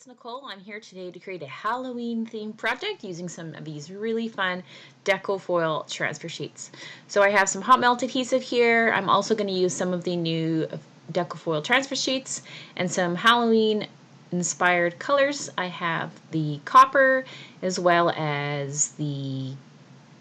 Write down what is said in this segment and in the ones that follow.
Nicole. I'm here today to create a Halloween themed project using some of these really fun Deco Foil transfer sheets. So I have some hot melt adhesive here. I'm also going to use some of the new Deco Foil transfer sheets and some Halloween inspired colors. I have the copper as well as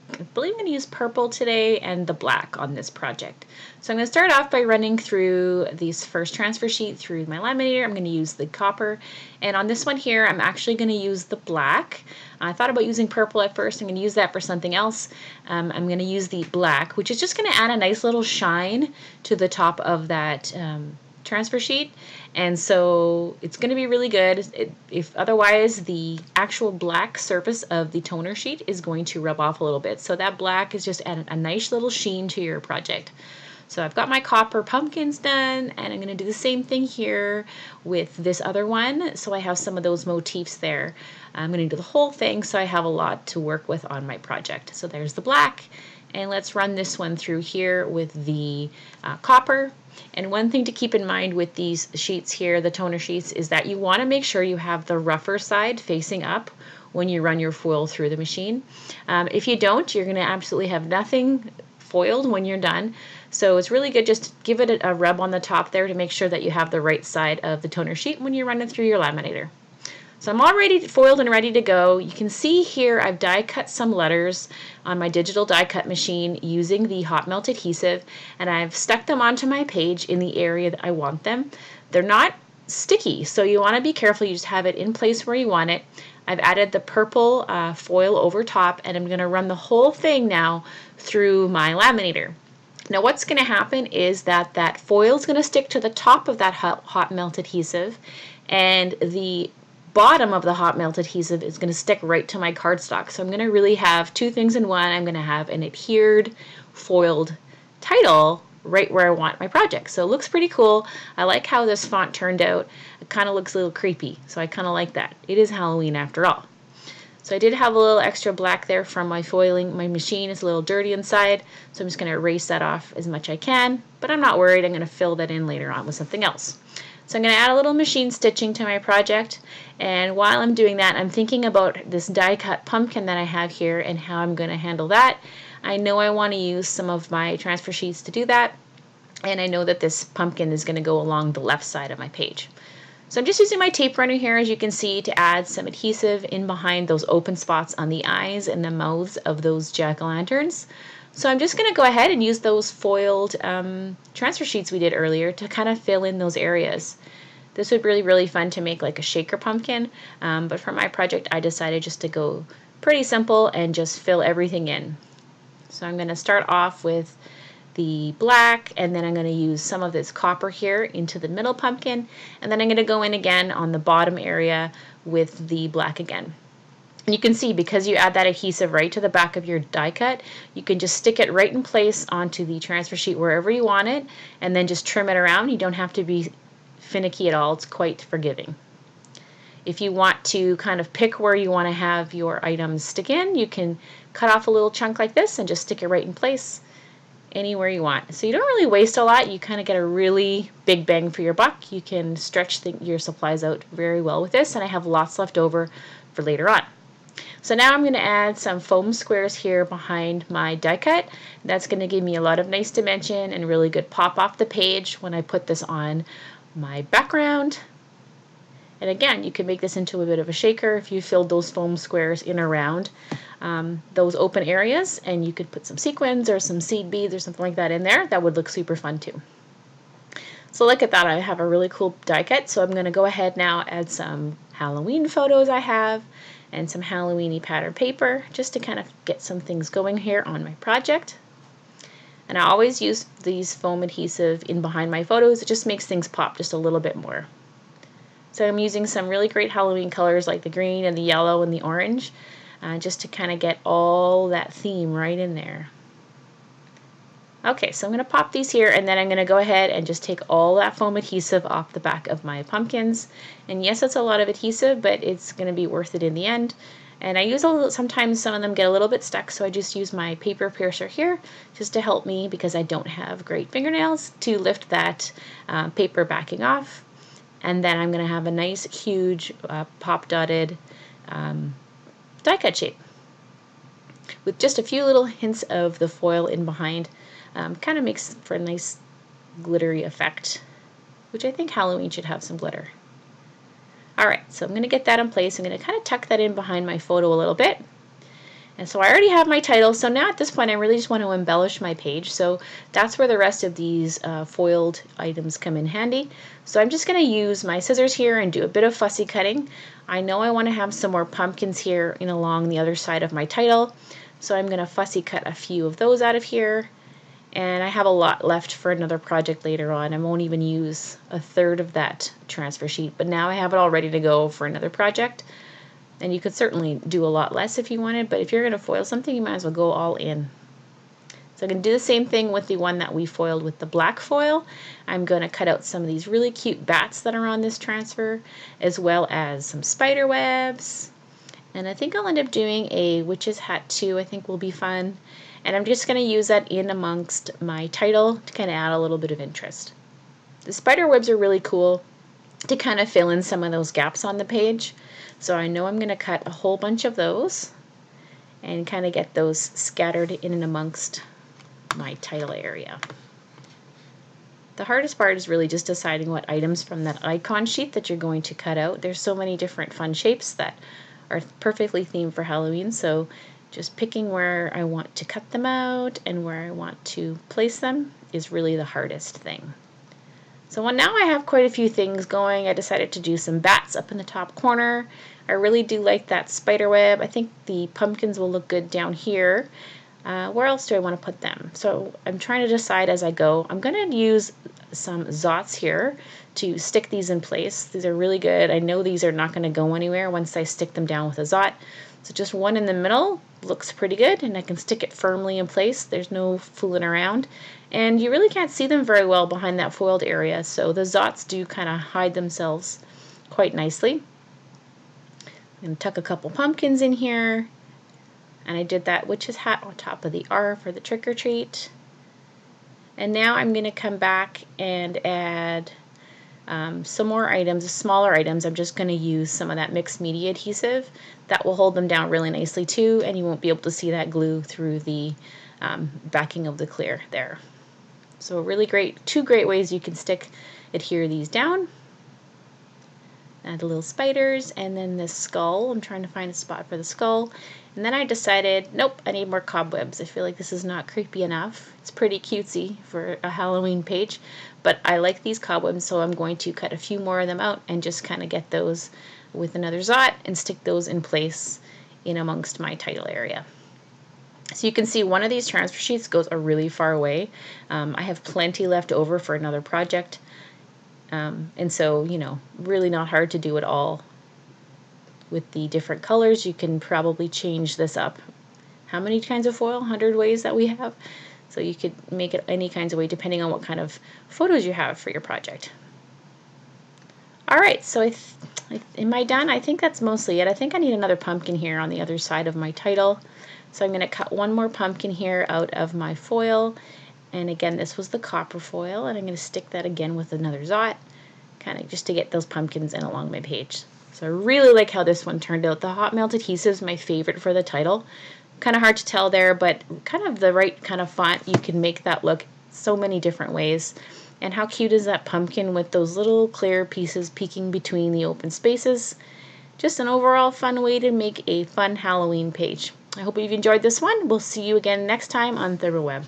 I believe I'm going to use purple today and the black on this project. So I'm going to start off by running through these first transfer sheet through my laminator. I'm going to use the copper, and on this one here I'm actually going to use the black. I thought about using purple at first. I'm going to use that for something else. I'm going to use the black, which is just going to add a nice little shine to the top of that transfer sheet, and so it's going to be really good. If otherwise, the actual black surface of the toner sheet is going to rub off a little bit. So that black is just adding a nice little sheen to your project. So I've got my copper pumpkins done, and I'm going to do the same thing here with this other one. So I have some of those motifs there. I'm going to do the whole thing so I have a lot to work with on my project. So there's the black, and let's run this one through here with the copper. And one thing to keep in mind with these sheets here, the toner sheets, is that you want to make sure you have the rougher side facing up when you run your foil through the machine. If you don't, you're going to absolutely have nothing foiled when you're done. So it's really good just to give it a rub on the top there to make sure that you have the right side of the toner sheet when you're running through your laminator. So I'm already foiled and ready to go. You can see here I've die cut some letters on my digital die cut machine using the hot melt adhesive, and I've stuck them onto my page in the area that I want them. They're not sticky, so you want to be careful. You just have it in place where you want it. I've added the purple foil over top, and I'm going to run the whole thing now through my laminator. Now what's going to happen is that foil is going to stick to the top of that hot melt adhesive, and the bottom of the hot melt adhesive is going to stick right to my cardstock. So I'm going to really have two things in one. I'm going to have an adhered foiled title right where I want my project. So it looks pretty cool. I like how this font turned out. It kind of looks a little creepy, so I kind of like that. It is Halloween after all. So I did have a little extra black there from my foiling. My machine is a little dirty inside, so I'm just going to erase that off as much as I can, but I'm not worried. I'm going to fill that in later on with something else. So I'm going to add a little machine stitching to my project, and while I'm doing that, I'm thinking about this die cut pumpkin that I have here and how I'm going to handle that. I know I want to use some of my transfer sheets to do that, and I know that this pumpkin is going to go along the left side of my page. So I'm just using my tape runner here, as you can see, to add some adhesive in behind those open spots on the eyes and the mouths of those jack-o'-lanterns. So I'm just going to go ahead and use those foiled transfer sheets we did earlier to kind of fill in those areas. This would be really fun to make like a shaker pumpkin, but for my project I decided just to go pretty simple and just fill everything in. So I'm going to start off with the black, and then I'm going to use some of this copper here into the middle pumpkin, and then I'm going to go in again on the bottom area with the black again. And you can see, because you add that adhesive right to the back of your die cut, you can just stick it right in place onto the transfer sheet wherever you want it, and then just trim it around. You don't have to be finicky at all. It's quite forgiving. If you want to kind of pick where you want to have your items stick in, you can cut off a little chunk like this and just stick it right in place anywhere you want. So you don't really waste a lot. You kind of get a really big bang for your buck. You can stretch your supplies out very well with this, and I have lots left over for later on. So now I'm going to add some foam squares here behind my die cut. That's going to give me a lot of nice dimension and really good pop off the page when I put this on my background. And again, you can make this into a bit of a shaker if you filled those foam squares in around those open areas, and you could put some sequins or some seed beads or something like that in there. That would look super fun too. So look at that, I have a really cool die cut. So I'm going to go ahead now, add some Halloween photos I have and some Halloween-y pattern paper just to kind of get some things going here on my project. And I always use these foam adhesive in behind my photos. It just makes things pop just a little bit more. So I'm using some really great Halloween colors like the green and the yellow and the orange just to kind of get all that theme right in there. Okay, so I'm going to pop these here, and then I'm going to go ahead and just take all that foam adhesive off the back of my pumpkins. And yes, it's a lot of adhesive, but it's going to be worth it in the end. And I use a little, sometimes some of them get a little bit stuck, so I just use my paper piercer here just to help me, because I don't have great fingernails, to lift that paper backing off. And then I'm going to have a nice, huge, pop dotted die cut shape with just a few little hints of the foil in behind. Kind of makes for a nice glittery effect, which I think Halloween should have some glitter. Alright, so I'm going to get that in place. I'm going to kind of tuck that in behind my photo a little bit. And so I already have my title, so now at this point I really just want to embellish my page, so that's where the rest of these foiled items come in handy. So I'm just going to use my scissors here and do a bit of fussy cutting. I know I want to have some more pumpkins here along the other side of my title, so I'm going to fussy cut a few of those out of here. And I have a lot left for another project later on. I won't even use a third of that transfer sheet, but now I have it all ready to go for another project. And you could certainly do a lot less if you wanted, but if you're going to foil something, you might as well go all in. So I'm going to do the same thing with the one that we foiled with the black foil. I'm going to cut out some of these really cute bats that are on this transfer, as well as some spider webs. And I think I'll end up doing a witch's hat too. I think will be fun. And I'm just going to use that in amongst my title to kind of add a little bit of interest. The spider webs are really cool to kind of fill in some of those gaps on the page. So I know I'm going to cut a whole bunch of those and kind of get those scattered in and amongst my title area. The hardest part is really just deciding what items from that icon sheet that you're going to cut out. There's so many different fun shapes that are perfectly themed for Halloween, so just picking where I want to cut them out and where I want to place them is really the hardest thing. So now I have quite a few things going. I decided to do some bats up in the top corner. I really do like that spider web. I think the pumpkins will look good down here. Where else do I want to put them? So I'm trying to decide as I go. I'm going to use some Zots here to stick these in place. These are really good. I know these are not going to go anywhere once I stick them down with a Zot. So just one in the middle looks pretty good, and I can stick it firmly in place. There's no fooling around. And you really can't see them very well behind that foiled area, so the Zots do kind of hide themselves quite nicely. I'm going to tuck a couple pumpkins in here, and I did that witch's hat on top of the R for the trick or treat. And now I'm going to come back and add some more items, smaller items. I'm just going to use some of that Mixed Media Adhesive. That will hold them down really nicely too, and you won't be able to see that glue through the backing of the clear there. So really great, two great ways you can adhere these down. Add the little spiders, and then this skull. I'm trying to find a spot for the skull. And then I decided, nope, I need more cobwebs. I feel like this is not creepy enough. It's pretty cutesy for a Halloween page, but I like these cobwebs, so I'm going to cut a few more of them out and just kind of get those with another Zot and stick those in place in amongst my title area. So you can see one of these transfer sheets goes a really far away. I have plenty left over for another project. And so, really not hard to do it all. With the different colors, you can probably change this up. How many kinds of foil? 100 ways that we have. So you could make it any kinds of way depending on what kind of photos you have for your project. Alright, so am I done? I think that's mostly it. I think I need another pumpkin here on the other side of my title. So I'm going to cut one more pumpkin here out of my foil. And again, this was the copper foil, and I'm going to stick that again with another Zot, kind of just to get those pumpkins in along my page. So I really like how this one turned out. The hot melt adhesive is my favorite for the title. Kind of hard to tell there, but kind of the right kind of font. You can make that look so many different ways. And how cute is that pumpkin with those little clear pieces peeking between the open spaces. Just an overall fun way to make a fun Halloween page. I hope you've enjoyed this one. We'll see you again next time on Thermoweb.